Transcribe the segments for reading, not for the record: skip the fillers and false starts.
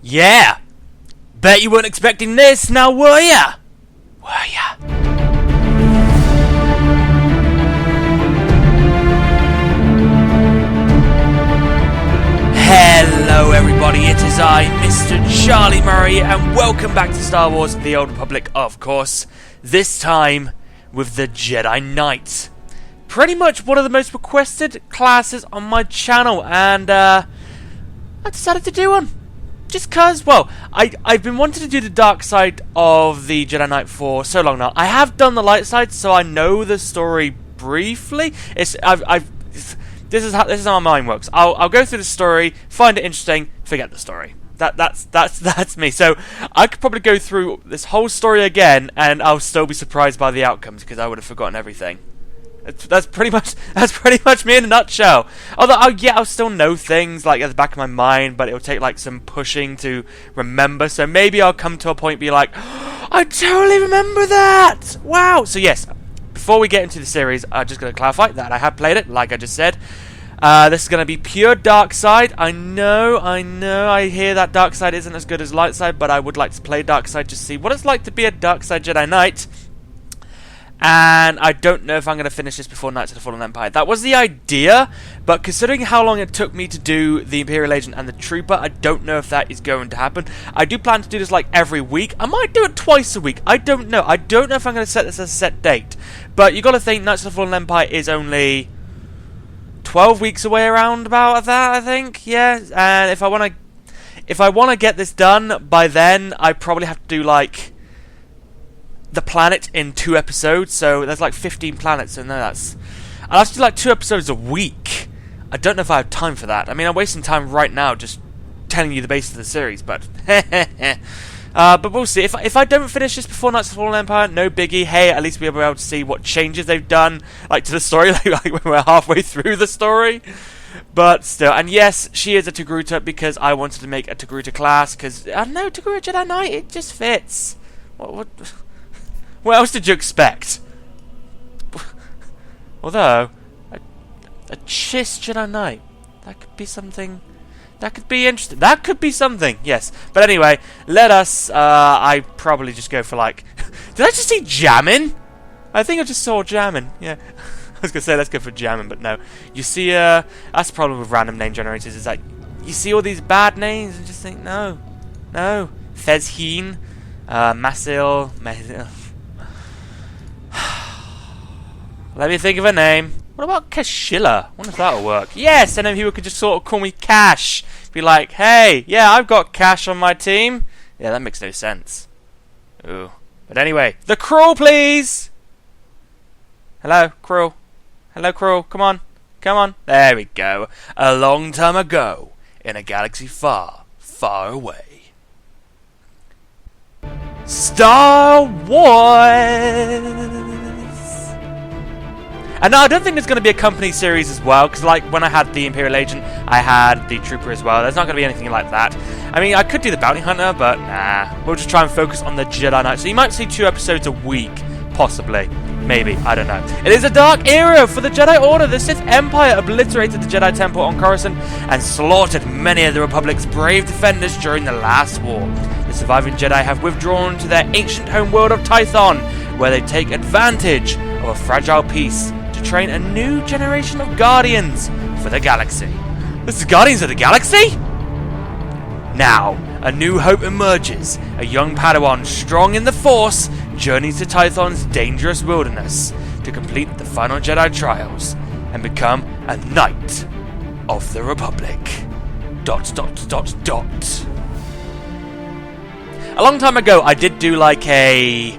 Yeah! Bet you weren't expecting this, now were ya? Were ya? Hello everybody, it is I, Mr. Charlie Murray, and welcome back to Star Wars The Old Republic, of course. This time, with the Jedi Knight. Pretty much one of the most requested classes on my channel, and I decided to do one. Just cause, well, I've been wanting to do the dark side of the Jedi Knight for so long now. I have done the light side, so I know the story briefly. This is how my mind works. I'll go through the story, find it interesting, forget the story. That's me. So I could probably go through this whole story again, and I'll still be surprised by the outcomes because I would have forgotten everything. That's pretty much me in a nutshell. Although, I'll still know things like at the back of my mind, but it'll take like some pushing to remember. So maybe I'll come to a point and be like, oh, I totally remember that. Wow. So yes, before we get into the series, I'm just going to clarify that I have played it, like I just said. This is going to be pure dark side. I know. I hear that dark side isn't as good as light side, but I would like to play dark side just to see what it's like to be a dark side Jedi Knight. And I don't know if I'm going to finish this before Knights of the Fallen Empire. That was the idea, but considering how long it took me to do the Imperial Agent and the Trooper, I don't know if that is going to happen. I do plan to do this like every week. I might do it twice a week. I don't know. I don't know if I'm going to set this as a set date. But you got to think Knights of the Fallen Empire is only 12 weeks away around about that, I think. Yeah, and if I want to get this done by then, I probably have to do like the planet in 2 episodes, so there's like 15 planets, so no, I'll have to do like 2 episodes a week. I don't know if I have time for that. I mean, I'm wasting time right now just telling you the base of the series, but but we'll see. If I don't finish this before Knights of the Fallen Empire, no biggie. Hey, at least we'll be able to see what changes they've done, like to the story, like when we're halfway through the story. But still, and yes, she is a Togruta because I wanted to make a Togruta class, because I don't know, Togruta Jedi Knight, it just fits. What else did you expect? Although, a Chiss Jedi Knight, that could be something. That could be interesting. That could be something, yes. But anyway, let us. I probably just go for like. Did I just see Jammin? I think I just saw Jammin. Yeah. I was gonna say let's go for Jammin, but no. You see, that's the problem with random name generators is that you see all these bad names and just think no. Fezheen, Masil. Let me think of a name. What about Kashilla? I wonder if that'll work. Yes, and then people could just sort of call me Cash. Be like, hey, yeah, I've got Cash on my team. Yeah, that makes no sense. Ooh. But anyway, the Crawl, please! Hello, Crawl. Hello, Crawl. Come on. There we go. A long time ago, in a galaxy far, far away. Star Wars! And no, I don't think there's going to be a company series as well, because like when I had the Imperial Agent, I had the Trooper as well. There's not going to be anything like that. I mean, I could do the Bounty Hunter, but nah. We'll just try and focus on the Jedi Knight. So you might see 2 episodes a week, possibly. Maybe, I don't know. It is a dark era for the Jedi Order. The Sith Empire obliterated the Jedi Temple on Coruscant and slaughtered many of the Republic's brave defenders during the last war. The surviving Jedi have withdrawn to their ancient homeworld of Tython, where they take advantage of a fragile peace to train a new generation of Guardians for the galaxy. This is Guardians of the Galaxy? Now, a new hope emerges. A young Padawan strong in the Force journeys to Tython's dangerous wilderness to complete the final Jedi trials and become a Knight of the Republic. ... A long time ago, I did do like a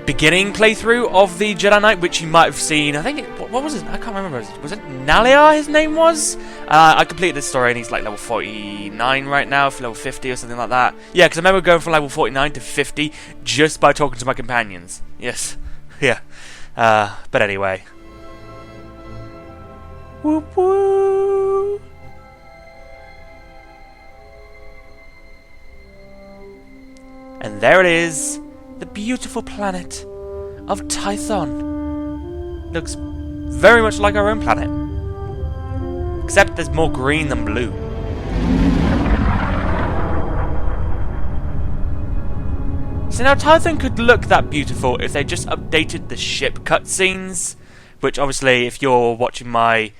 beginning playthrough of the Jedi Knight, which you might have seen. I think what was it? I can't remember. Was it Nalia? His name was. I completed this story, and he's like level 49 right now, for level 50 or something like that. Yeah, because I remember going from level 49 to 50 just by talking to my companions. Yes, yeah. But anyway. Whoop whoop. And there it is, the beautiful planet of Tython. Looks very much like our own planet. Except there's more green than blue. So now Tython could look that beautiful if they just updated the ship cutscenes, which obviously if you're watching my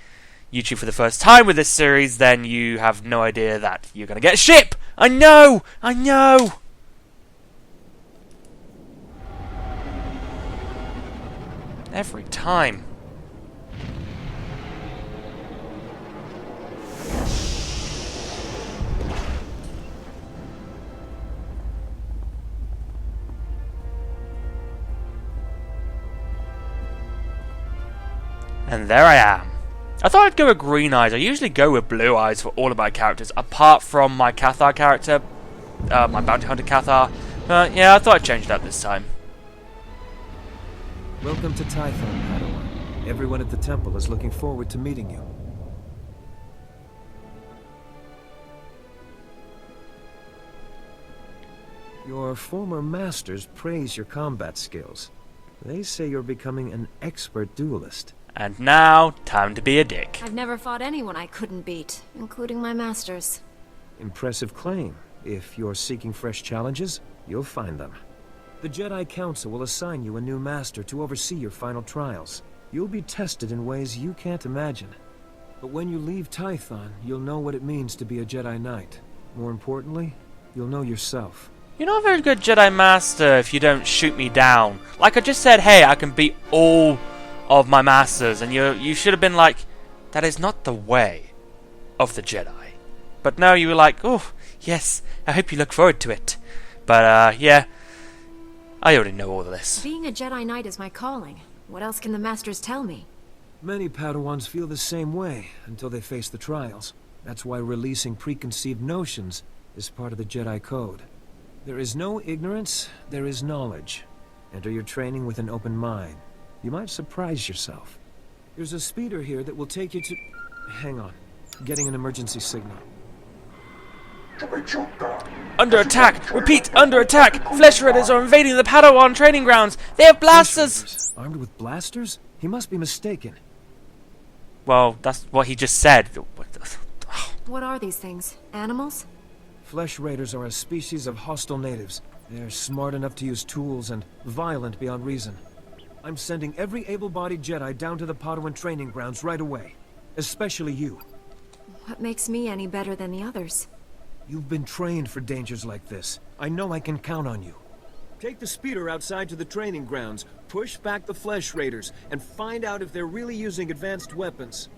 YouTube for the first time with this series, then you have no idea that you're going to get a ship! I know! I know! Every time. And there I am. I thought I'd go with green eyes. I usually go with blue eyes for all of my characters, apart from my Cathar character, my bounty hunter Cathar. Yeah, I thought I'd change it up this time. Welcome to Tython, Padawan. Everyone at the temple is looking forward to meeting you. Your former masters praise your combat skills. They say you're becoming an expert duelist. And now, time to be a dick. I've never fought anyone I couldn't beat, including my masters. Impressive claim. If you're seeking fresh challenges, you'll find them. The Jedi Council will assign you a new master to oversee your final trials. You'll be tested in ways you can't imagine. But when you leave Tython, you'll know what it means to be a Jedi Knight. More importantly, you'll know yourself. You're not a very good Jedi Master if you don't shoot me down. Like I just said, hey, I can beat all of my masters, and you should have been like, that is not the way of the Jedi. But no, you were like, oh, yes, I hope you look forward to it. But, yeah, I already know all of this. Being a Jedi Knight is my calling. What else can the masters tell me? Many Padawans feel the same way until they face the trials. That's why releasing preconceived notions is part of the Jedi Code. There is no ignorance, there is knowledge. Enter your training with an open mind. You might surprise yourself. There's a speeder here that will take you to... Hang on. Getting an emergency signal. Under attack! Repeat, under attack! Flesh Raiders are invading the Padawan training grounds! They have blasters! Armed with blasters? He must be mistaken. Well, that's what he just said. What are these things? Animals? Flesh Raiders are a species of hostile natives. They're smart enough to use tools and violent beyond reason. I'm sending every able-bodied Jedi down to the Padawan training grounds right away. Especially you. What makes me any better than the others? You've been trained for dangers like this. I know I can count on you. Take the speeder outside to the training grounds, push back the Flesh Raiders, and find out if they're really using advanced weapons.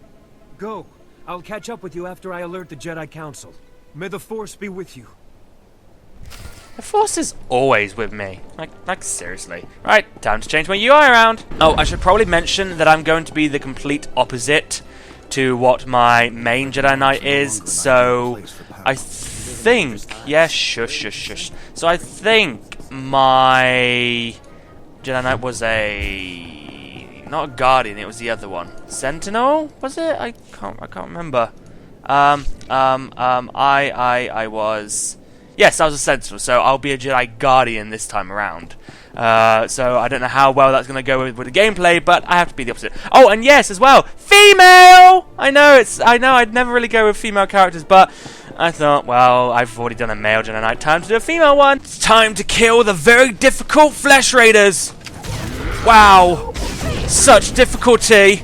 Go. I'll catch up with you after I alert the Jedi Council. May the Force be with you. The Force is always with me. Like seriously. Right, time to change my UI around. Oh, I should probably mention that I'm going to be the complete opposite to what my main Jedi Knight is, so I think... Yeah, shush. So I think my Jedi Knight was a... Not a Guardian, it was the other one. Sentinel? Was it? I can't remember. I was... Yes, I was a Sentinel, so I'll be a Jedi Guardian this time around. So I don't know how well that's going to go with the gameplay, but I have to be the opposite. Oh, and yes, as well, female! I know, I'd never really go with female characters, but I thought, well, I've already done a male Jedi Knight, time to do a female one. It's time to kill the very difficult Flesh Raiders. Wow, such difficulty.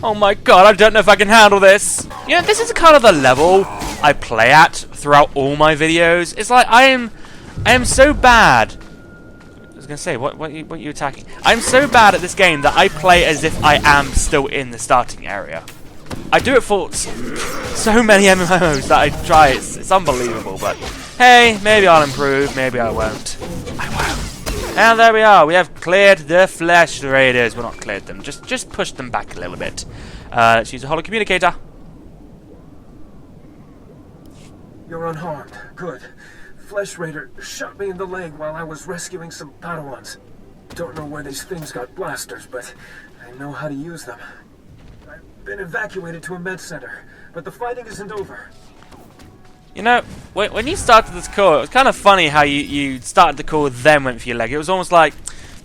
Oh my god, I don't know if I can handle this. You know, this is kind of the level I play at throughout all my videos. It's like I am so bad. I was gonna say, what are you attacking? I'm so bad at this game that I play as if I am still in the starting area. I do it for so many MMOs that I try. It's unbelievable, but hey, maybe I'll improve, maybe I won't. I won't. And there we are. We have cleared the Flesh Raiders. Well, not cleared them. Just pushed them back a little bit. Let's use a holo communicator. You're unharmed. Good. Flesh Raider shot me in the leg while I was rescuing some Padawans. Don't know where these things got blasters, but I know how to use them. I've been evacuated to a med center, but the fighting isn't over. You know, when you started this call, it was kind of funny how you started the call, then went for your leg. It was almost like,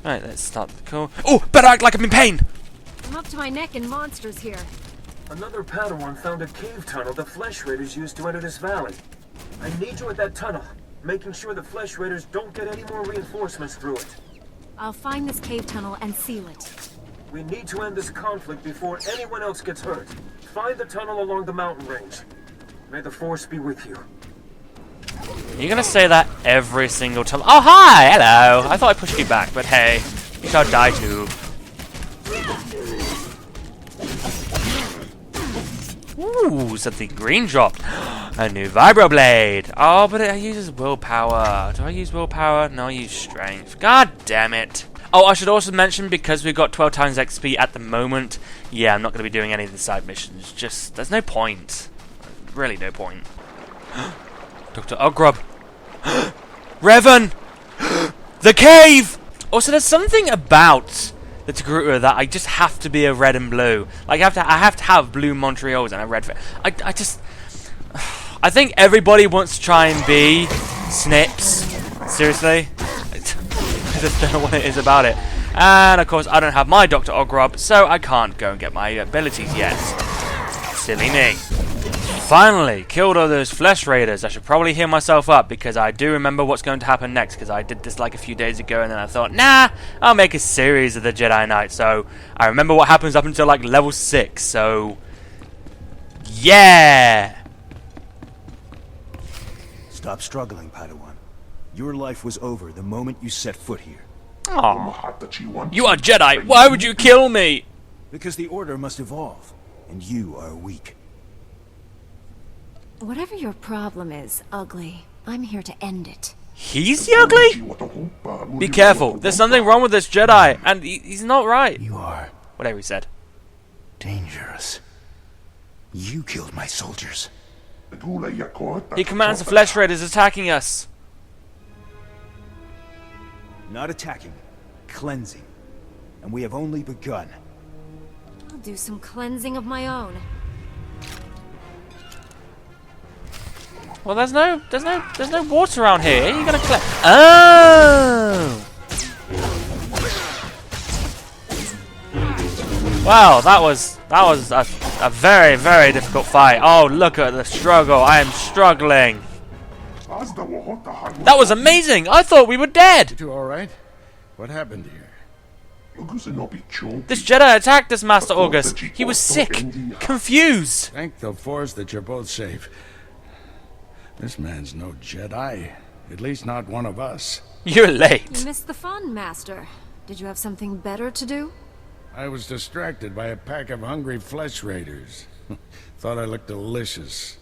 right, let's start the call. Oh, better act like I'm in pain! I'm up to my neck in monsters here. Another Padawan found a cave tunnel the Flesh Raiders used to enter this valley. I need you at that tunnel. making sure the Flesh Raiders don't get any more reinforcements through it. I'll find this cave tunnel and seal it. We need to end this conflict before anyone else gets hurt. Find the tunnel along the mountain range. May the Force be with you. You're gonna say that every single time. Oh, hi! Hello! I thought I pushed you back, but hey, you shall die too. Ooh, something green dropped. A new vibroblade. Oh, but it uses willpower. Do I use willpower? No, I use strength. God damn it. Oh, I should also mention, because we've got 12 times XP at the moment, yeah, I'm not going to be doing any of the side missions. Just, there's no point. Really no point. Dr. Ogrub. Revan! The cave! Also, there's something about the Togruta that I just have to be a red and blue. Like, I have to have blue Montreals and a red. I just, I think everybody wants to try and be Snips. Seriously, I just don't know what it is about it. And of course, I don't have my Dr. Ogrub, so I can't go and get my abilities yet. Silly me. Finally, killed all those Flesh Raiders. I should probably heal myself up, because I do remember what's going to happen next, because I did this like a few days ago, and then I thought, nah, I'll make a series of the Jedi Knight. So I remember what happens up until like level 6, so yeah! Stop struggling, Padawan. Your life was over the moment you set foot here. Aww. You are Jedi, why would you kill me? Because the Order must evolve, and you are weak. Whatever your problem is, Ugly, I'm here to end it. He's the Ugly? Be careful, there's something wrong with this Jedi, and he's not right. You are Whatever he said. dangerous. You killed my soldiers. He commands the Flesh Raiders attacking us. Not attacking, cleansing. And we have only begun. I'll do some cleansing of my own. Well, there's no water around here. You're gonna collect. Oh! Wow, that was a very, very difficult fight. Oh, look at the struggle. I am struggling. That was amazing. I thought we were dead. You two all right? What happened here? This Jedi attacked us, Master August. He was sick, confused. Thank the Force that you're both safe. This man's no Jedi. At least not one of us. You're late. You missed the fun, Master. Did you have something better to do? I was distracted by a pack of hungry Flesh Raiders. Thought I looked delicious.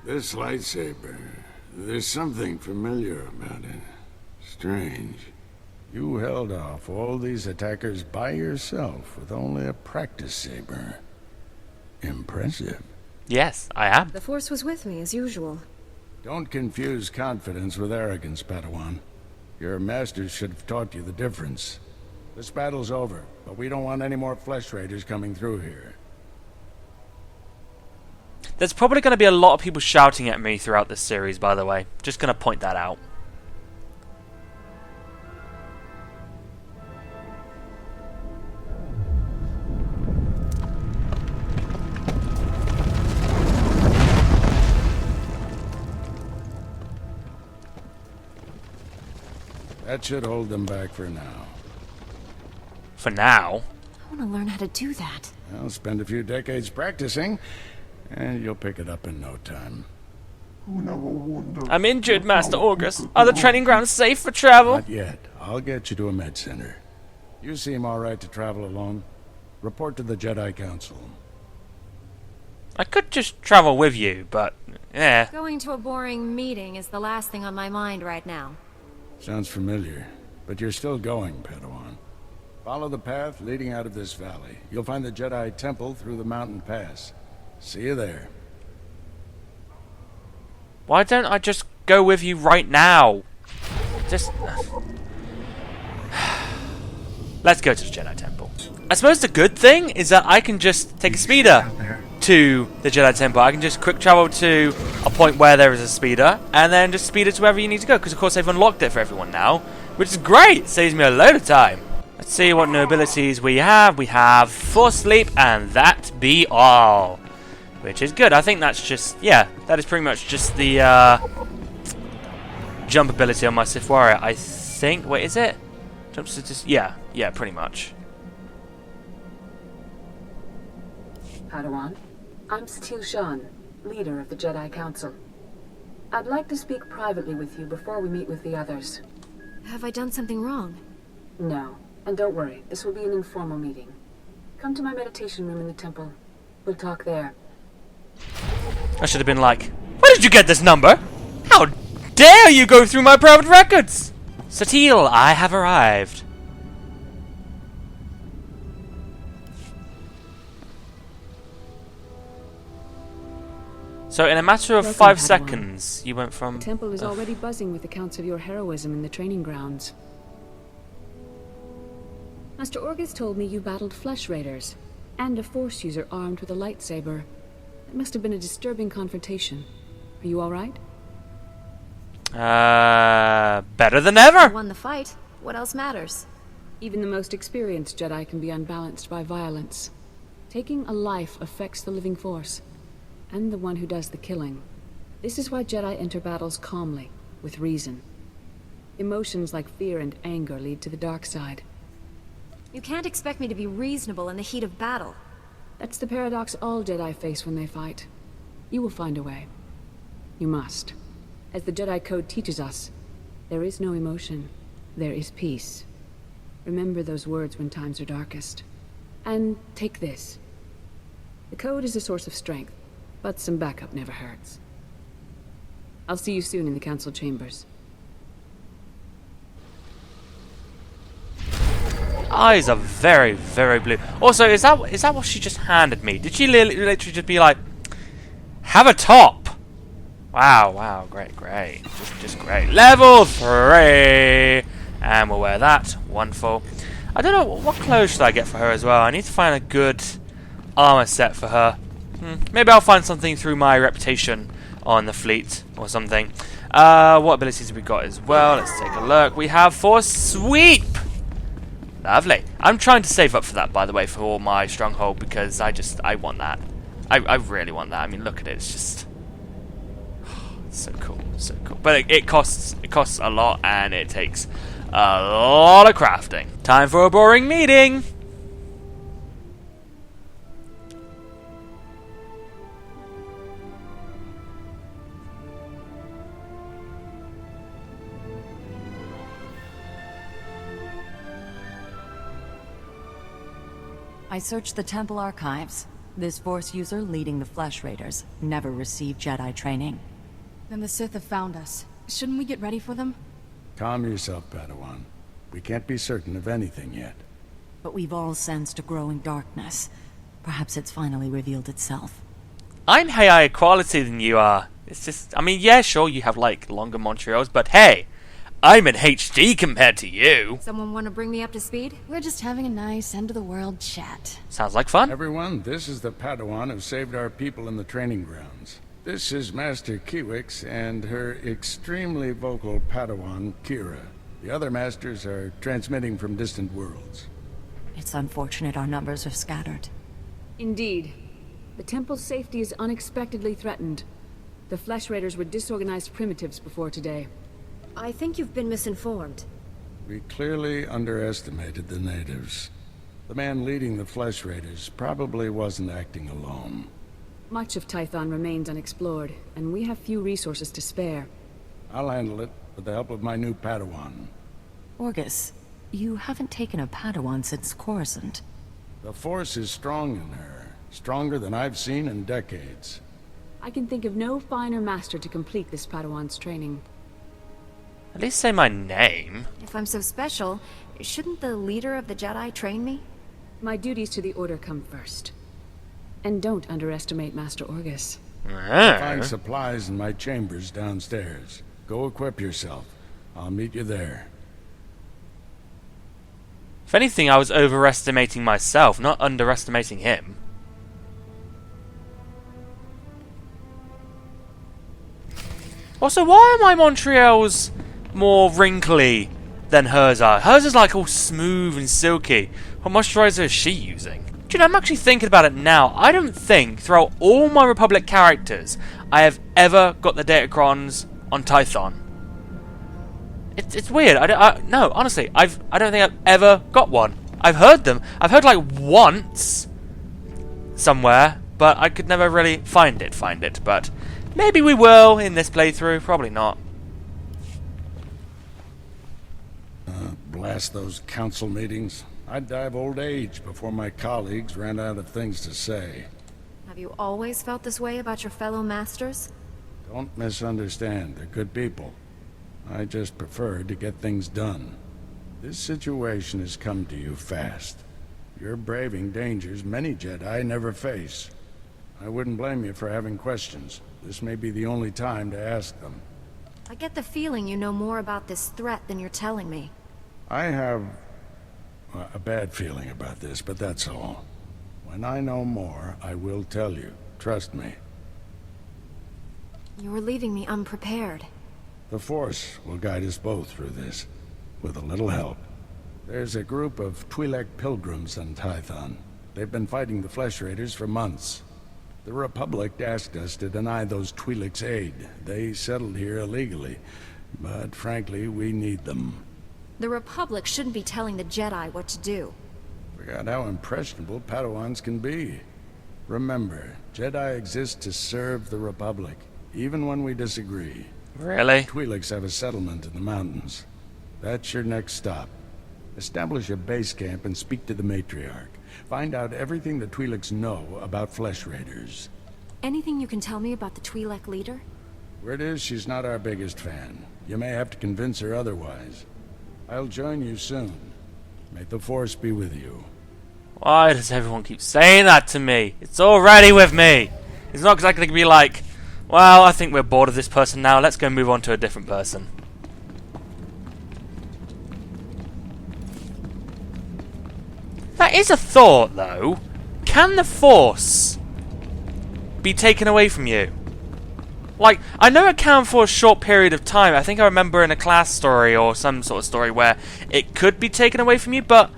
This lightsaber, there's something familiar about it. Strange. You held off all these attackers by yourself with only a practice saber. Impressive. Yes, I am. The Force was with me, as usual. Don't confuse confidence with arrogance, Padawan. Your masters should have taught you the difference. This battle's over, but we don't want any more Flesh Raiders coming through here. There's probably going to be a lot of people shouting at me throughout this series, by the way. Just going to point that out. That should hold them back for now. For now. I want to learn how to do that. I'll spend a few decades practicing, and you'll pick it up in no time. I'm injured, Master August. Are the training grounds safe for travel? Not yet. I'll get you to a med center. You seem all right to travel alone. Report to the Jedi Council. I could just travel with you, but yeah. Going to a boring meeting is the last thing on my mind right now. Sounds familiar, but you're still going, Padawan. Follow the path leading out of this valley. You'll find the Jedi Temple through the mountain pass. See you there. Why don't I just go with you right now? Just... Let's go to the Jedi Temple. I suppose the good thing is that I can just take a speeder to the Jedi Temple. I can just quick travel to a point where there is a speeder, and then just speed it to wherever you need to go, because of course they've unlocked it for everyone now, which is great. Saves me a load of time. Let's see what new abilities we have. We have Force Sleep, and that be all. which is good. I think that's just, yeah, that is pretty much just the jump ability on my Sith Warrior. I think, wait, is it? Jumps to just, yeah, pretty much. Padawan, I'm Satil Shan, leader of the Jedi Council. I'd like to speak privately with you before we meet with the others. Have I done something wrong? No, and don't worry, this will be an informal meeting. Come to my meditation room in the temple. We'll talk there. I should have been like, where did you get this number? How dare you go through my private records? Satil, I have arrived. So in a matter of Welcome, 5 Padawan. seconds, you went from... The temple is already buzzing with accounts of your heroism in the training grounds. Master Orgus told me you battled flesh raiders, and a Force user armed with a lightsaber. It must have been a disturbing confrontation. Are you alright? Better than ever. I won the fight. What else matters? Even the most experienced Jedi can be unbalanced by violence. Taking a life affects the living Force, and the one who does the killing. This is why Jedi enter battles calmly, with reason. Emotions like fear and anger lead to the dark side. You can't expect me to be reasonable in the heat of battle. That's the paradox all Jedi face when they fight. You will find a way. You must. As the Jedi Code teaches us, there is no emotion, there is peace. Remember those words when times are darkest. And take this. The Code is a source of strength, but some backup never hurts. I'll see you soon in the Council chambers. Eyes are very, very blue. Also, is that what she just handed me? Did she literally just be like, have a top? Wow, great. Just great. Level 3! And we'll wear that. Wonderful. I don't know, what clothes should I get for her as well? I need to find a good armor set for her. Maybe I'll find something through my reputation on the fleet or something. What abilities have we got as well? Let's take a look. We have Force Sweep! Lovely. I'm trying to save up for that, by the way, for my stronghold, because I want that. I really want that. I mean, look at it. It's just... it's so cool. So cool. But it costs a lot, and it takes a lot of crafting. Time for a boring meeting! I searched the temple archives. This Force user leading the Flesh Raiders never received Jedi training. Then the Sith have found us. Shouldn't we get ready for them? Calm yourself, Padawan. We can't be certain of anything yet. But we've all sensed a growing darkness. Perhaps it's finally revealed itself. I'm higher quality than you are. It's just, I mean, yeah, sure, you have, like, longer Montreals, but hey, I'm in HD compared to you. Someone want to bring me up to speed? We're just having a nice end-of-the-world chat. Sounds like fun. Everyone, this is the Padawan who saved our people in the training grounds. This is Master Kiwix and her extremely vocal Padawan, Kira. The other masters are transmitting from distant worlds. It's unfortunate our numbers are scattered. Indeed. The temple's safety is unexpectedly threatened. The Flesh Raiders were disorganized primitives before today. I think you've been misinformed. We clearly underestimated the natives. The man leading the Flesh Raiders probably wasn't acting alone. Much of Tython remains unexplored, and we have few resources to spare. I'll handle it with the help of my new Padawan. Orgus, you haven't taken a Padawan since Coruscant. The Force is strong in her. Stronger than I've seen in decades. I can think of no finer master to complete this Padawan's training. At least say my name. If I'm so special, shouldn't the leader of the Jedi train me? My duties to the Order come first. And don't underestimate Master Orgus. Find supplies in my chambers downstairs. Go equip yourself. I'll meet you there. If anything, I was overestimating myself, not underestimating him. Also, why are my Montreals more wrinkly than hers are? Hers is like all smooth and silky. What moisturizer is she using? Do you know, I'm actually thinking about it now. I don't think, throughout all my Republic characters, I have ever got the Datacrons on Tython. It's weird. No, honestly, I don't think I've ever got one. I've heard them. I've heard like once somewhere, but I could never really find it. But maybe we will in this playthrough. Probably not. Blast those council meetings. I'd die of old age before my colleagues ran out of things to say. Have you always felt this way about your fellow masters? Don't misunderstand. They're good people. I just prefer to get things done. This situation has come to you fast. You're braving dangers many Jedi never face. I wouldn't blame you for having questions. This may be the only time to ask them. I get the feeling you know more about this threat than you're telling me. I have a bad feeling about this, but that's all. When I know more, I will tell you. Trust me. You're leaving me unprepared. The Force will guide us both through this, with a little help. There's a group of Twi'lek pilgrims on Tython. They've been fighting the Flesh Raiders for months. The Republic asked us to deny those Twi'leks aid. They settled here illegally, but frankly, we need them. The Republic shouldn't be telling the Jedi what to do. Forgot how impressionable Padawans can be. Remember, Jedi exist to serve the Republic, even when we disagree. Really? Twi'leks have a settlement in the mountains. That's your next stop. Establish a base camp and speak to the Matriarch. Find out everything the Twi'leks know about Flesh Raiders. Anything you can tell me about the Twi'lek leader? Word is she's not our biggest fan. You may have to convince her otherwise. I'll join you soon. May the Force be with you. Why does everyone keep saying that to me? It's already with me. It's not exactly going to be like, well, I think we're bored of this person now. Let's go move on to a different person. That is a thought, though. Can the Force be taken away from you? Like, I know it can for a short period of time. I think I remember in a class story or some sort of story where it could be taken away from you, but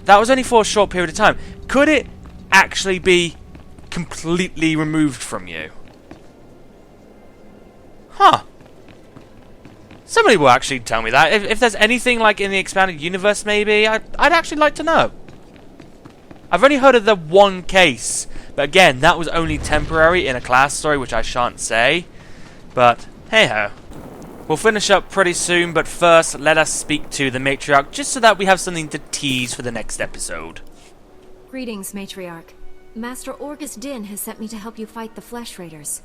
that was only for a short period of time. Could it actually be completely removed from you? Huh. Somebody will actually tell me that. If there's anything like in the expanded universe, maybe, I'd actually like to know. I've only heard of the one case, but again, that was only temporary in a class story, which I shan't say. But, hey-ho. We'll finish up pretty soon, but first, let us speak to the Matriarch, just so that we have something to tease for the next episode. Greetings, Matriarch. Master Orgus Din has sent me to help you fight the Flesh Raiders.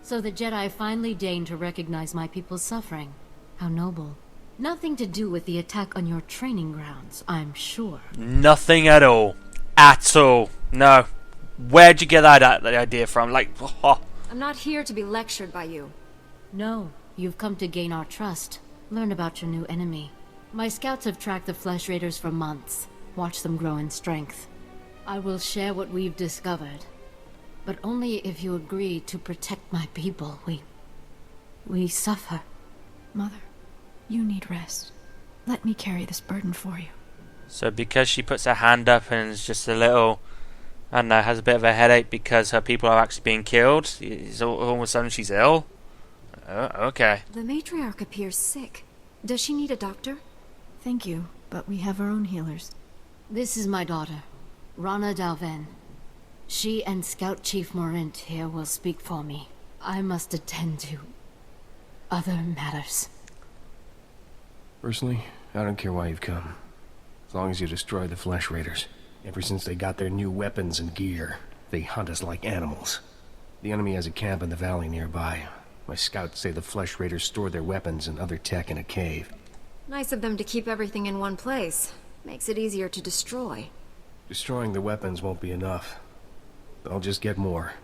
So the Jedi finally deigned to recognize my people's suffering. How noble. Nothing to do with the attack on your training grounds, I'm sure. Nothing at all. At all. No. Where'd you get that idea from? Like, oh. I'm not here to be lectured by you. No, you've come to gain our trust. Learn about your new enemy. My scouts have tracked the Flesh Raiders for months. Watched them grow in strength. I will share what we've discovered. But only if you agree to protect my people. We suffer. Mother, you need rest. Let me carry this burden for you. So because she puts her hand up and is just a little, I don't know, has a bit of a headache because her people are actually being killed, all of a sudden she's ill? Oh, okay. The Matriarch appears sick. Does she need a doctor? Thank you, but we have our own healers. This is my daughter, Rana Dalven. She and Scout Chief Morint here will speak for me. I must attend to other matters. Personally, I don't care why you've come. As long as you destroy the Flesh Raiders. Ever since they got their new weapons and gear, they hunt us like animals. The enemy has a camp in the valley nearby. My scouts say the Flesh Raiders store their weapons and other tech in a cave. Nice of them to keep everything in one place. Makes it easier to destroy. Destroying the weapons won't be enough. They'll just get more.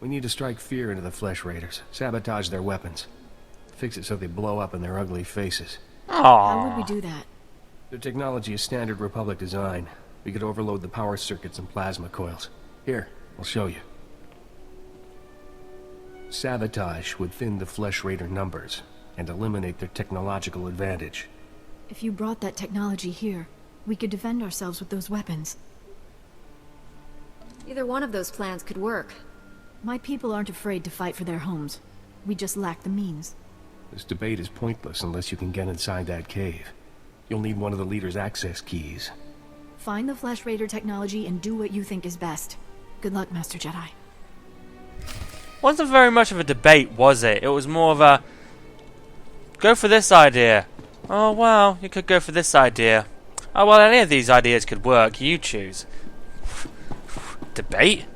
We need to strike fear into the Flesh Raiders. Sabotage their weapons. Fix it so they blow up in their ugly faces. How would we do that? Their technology is standard Republic design. We could overload the power circuits and plasma coils. Here, I'll show you. Sabotage would thin the Flesh Raider numbers and eliminate their technological advantage. If you brought that technology here, we could defend ourselves with those weapons. Either one of those plans could work. My people aren't afraid to fight for their homes. We just lack the means. This debate is pointless unless you can get inside that cave. You'll need one of the leader's access keys. Find the Flesh Raider technology and do what you think is best. Good luck, Master Jedi. Wasn't very much of a debate, was it? It was more of a... Go for this idea. Oh, well, you could go for this idea. Oh, well, any of these ideas could work. You choose. Debate?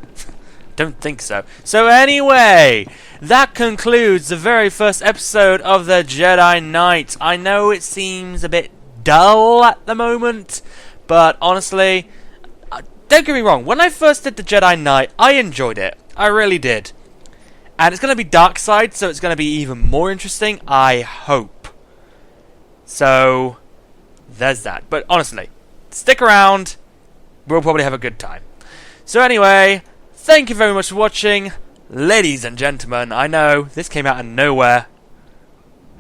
Don't think so. So anyway, that concludes the very first episode of the Jedi Knight. I know it seems a bit dull at the moment, but honestly, don't get me wrong. When I first did the Jedi Knight, I enjoyed it. I really did. And it's going to be dark side, so it's going to be even more interesting, I hope. So, there's that. But honestly, stick around. We'll probably have a good time. So anyway, thank you very much for watching. Ladies and gentlemen, I know this came out of nowhere.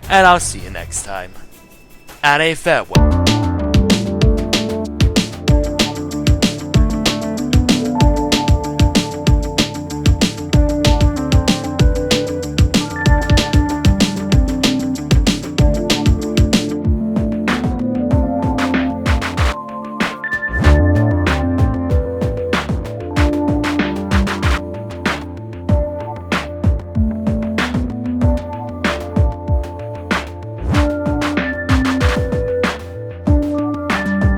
And I'll see you next time. And a farewell.